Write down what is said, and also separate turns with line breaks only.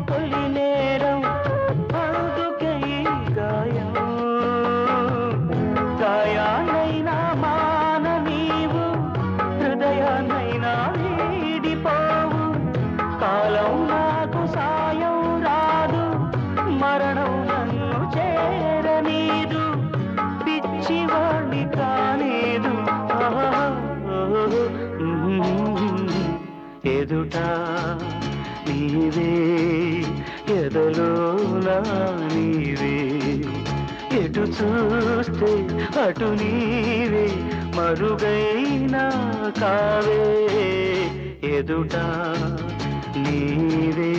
తొలి నేరం అందుకే ఈ గాయం గాయాన్నైనా మాన నీవు హృదయాన్నైనా వీడిపోవు కాలం నాకు సాయం రాదు మరణం నన్ను చేరనీదు పిచ్చివాణ్ణి కానేదు ఎదుట నీవే ఎదలో నీవే ఎటు చూస్తే అటు నీవే మరుగైనా కావే ఎదుట నీవే